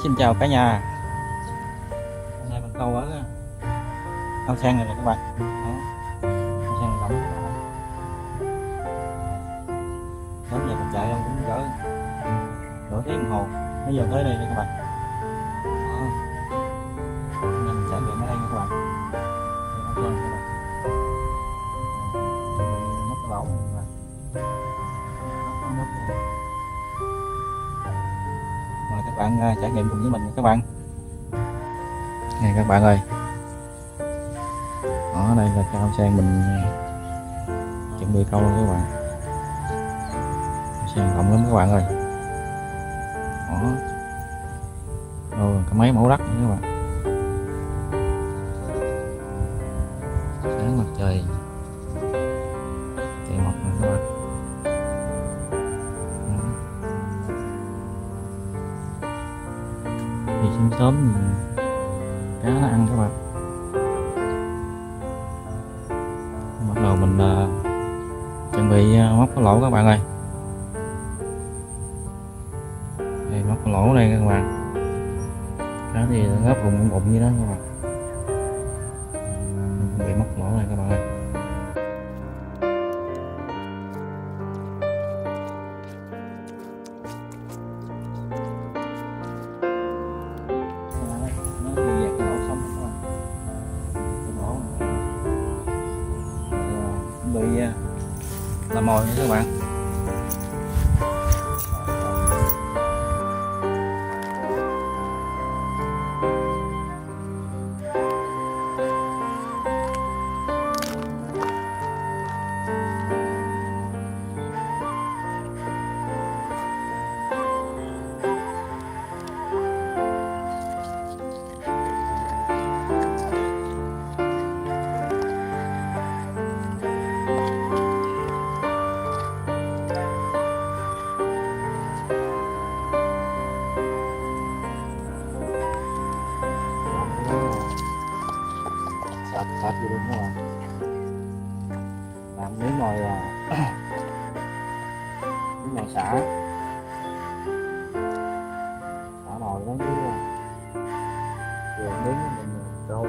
Xin chào cả nhà. Hôm nay mình câu ở ao sen này nè các bạn. Đó, ao sen rộng. Đến giờ mình chạy cũng cỡ nửa tiếng đồng hồ bây giờ tới đây nè các bạn. Đó. Hôm nay mình trải nghiệm ở đây nha các bạn. Ao sen các bạn. Chuẩn bị móc cái lỗ này các bạn. Mời các bạn trải nghiệm cùng với mình các bạn. Này các bạn ơi, ở đây là cái ao sen mình chuẩn bị câu luôn các bạn. Ao sen rộng lắm các bạn ơi. Đó, rồi có mấy mẫu đất nữa các bạn. Sáng mặt trời chạy mọc rồi các bạn. Thì sớm sớm cá nó ăn các bạn. Bắt đầu mình chuẩn bị móc cái lỗ các bạn ơi. Đây móc cái lỗ đây các bạn. Cá thì gấp bụng bụng như đó các bạn. Mình bị móc lỗ này các bạn ơi. Bị làm mồi nha các bạn. Sạch gì luôn các bạn. Làm miếng nồi miếng nồi xả nồi đó với vừa miếng mình câu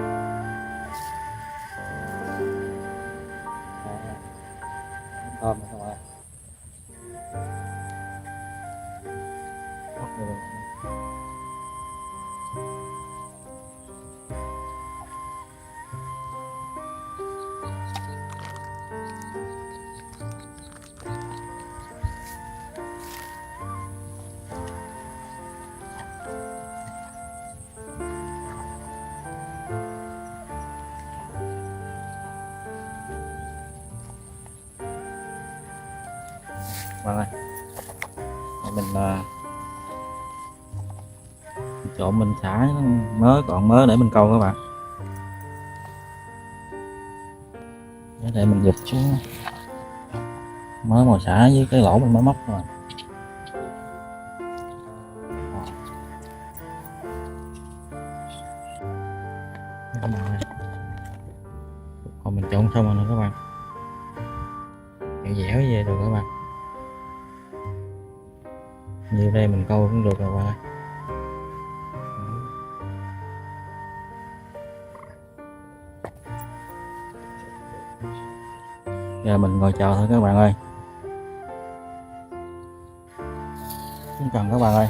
thơm các bạn. Vâng ơi, mình trộn mình xả mớ còn mớ để mình câu các bạn. Để mình giật xuống mớ màu xả với cái lỗ mình mới móc rồi. Còn mình trộn xong rồi nè các bạn, dẻo dẻo về rồi các bạn. Như đây mình câu cũng được rồi bạn ơi. Giờ mình ngồi chờ thôi các bạn ơi. Không cần các bạn ơi.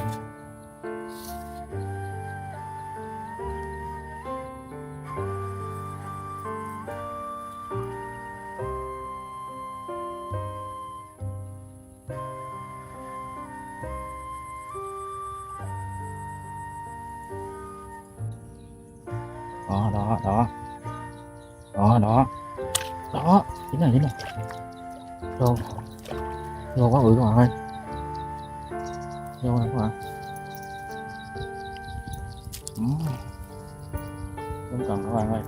Đó đó đó đó đó đó, chính là vô vô quá bự các bạn ơi. Vô này các bạn. Không cần các bạn ơi.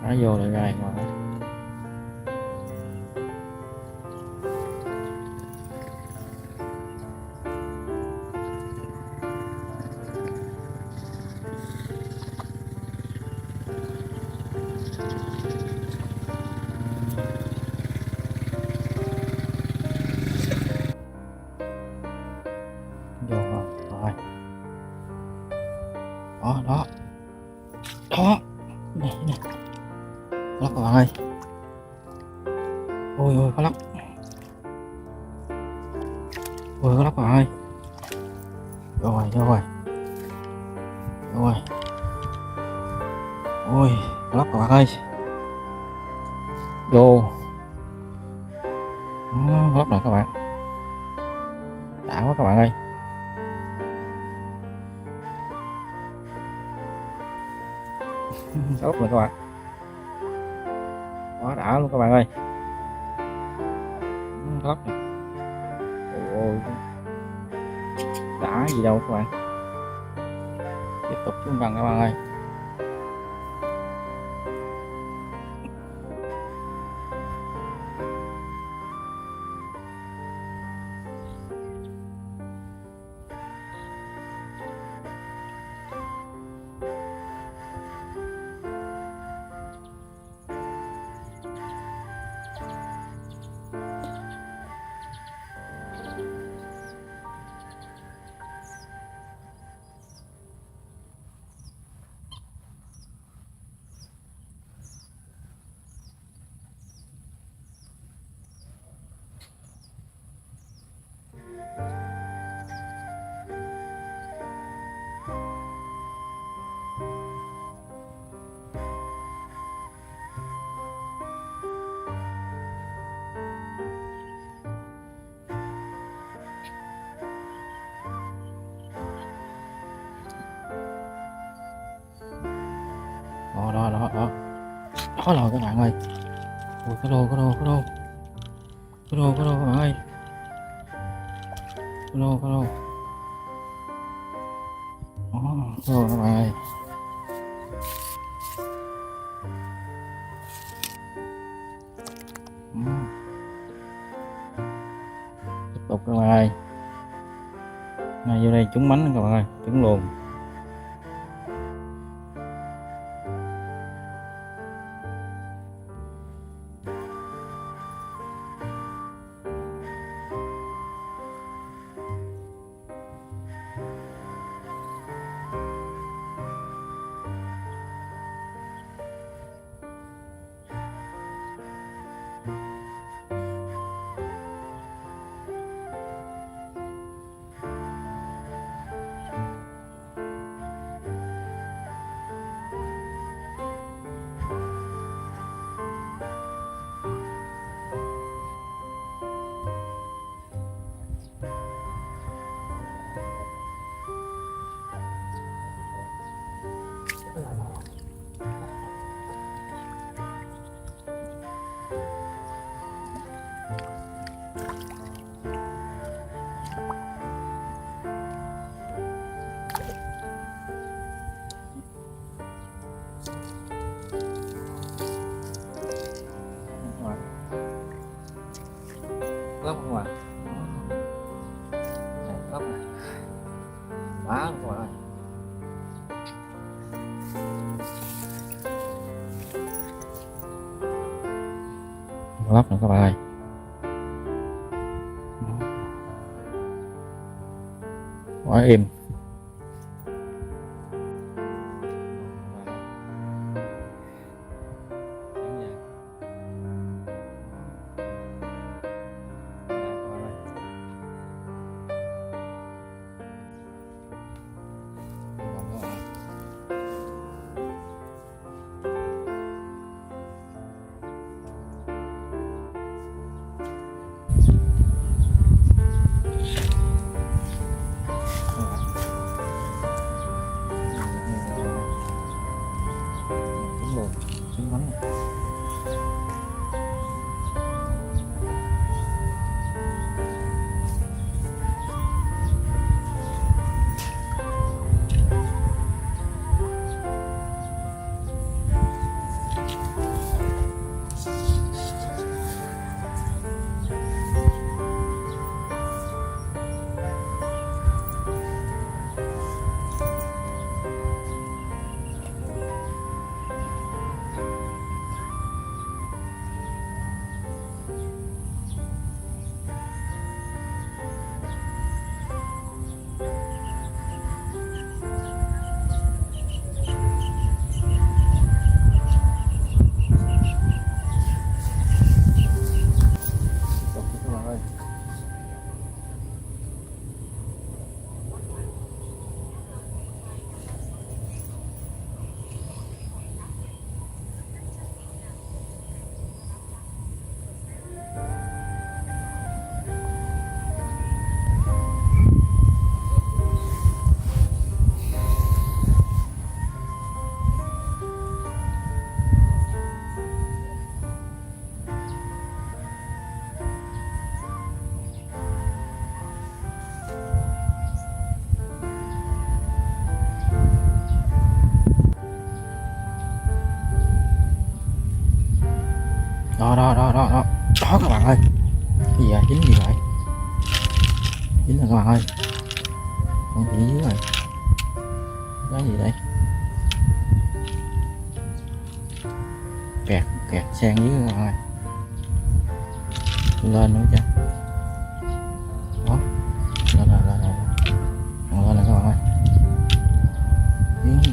Nó vô lại gai các bạn ơi. rồi. Đó đó đó, nè nè, có lóc các bạn ơi. Ôi ôi có lóc, ôi có lóc các bạn ơi. Rồi rồi rồi, ôi có lóc các bạn ơi. Vô có lóc rồi các bạn, đã quá các bạn ơi. Có lóc rồi các bạn, quá đã luôn các bạn ơi. Có lóc này, ôi đã gì đâu các bạn. Tiếp tục xuống gần các bạn ơi. Đó đó đó đó, đó rồi các bạn ơi. Ôi có đô có đô có đô có đô có đô các bạn ơi. Có đô có đô. Đó có đô các bạn ơi. Tiếp tục các bạn ơi. Này vô đây trúng mánh các bạn ơi, trúng luôn. Lóc không ạ? Lóc này quá luôn các bạn ơi. Lóc nữa các bạn ơi. Quá êm. bạn ơi. Con bị dưới rồi. Cái gì đây? Kẹt kẹt sang dưới các bạn ơi. Lên nữa chứ. Đó. Lên rồi, lên rồi. Lên rồi các bạn ơi. Đi.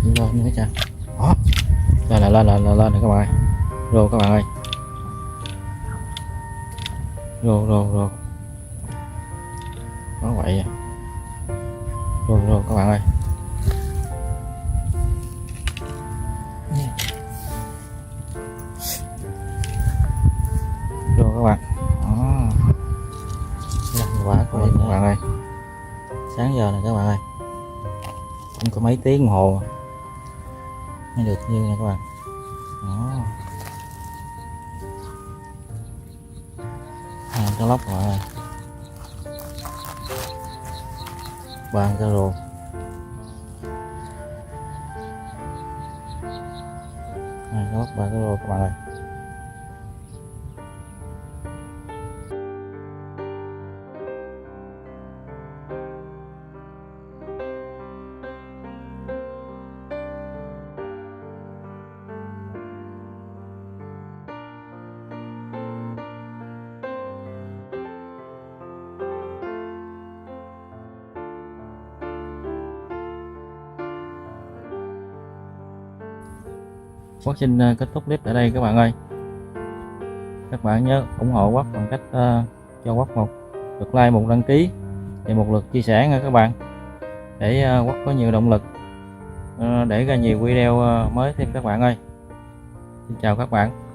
Lên nữa chứ. Đó. Lên rồi các bạn ơi. Rô các bạn ơi. Rô. Có vậy à. Rô các bạn ơi. Rô các bạn. Đó. Quả của mình các bạn ơi. Sáng giờ này các bạn ơi. Không có mấy tiếng đồng hồ mới được như này các bạn. Đó. Cá lóc các bạn ơi. 3 cá rô. Cá lóc 3 cá rô các bạn ơi. Quốc xin kết thúc clip tại đây các bạn ơi. Các bạn nhớ ủng hộ Quốc bằng cách cho Quốc một lượt like, một đăng ký và một lượt chia sẻ nha các bạn, để Quốc có nhiều động lực để ra nhiều video mới thêm các bạn ơi. Xin chào các bạn.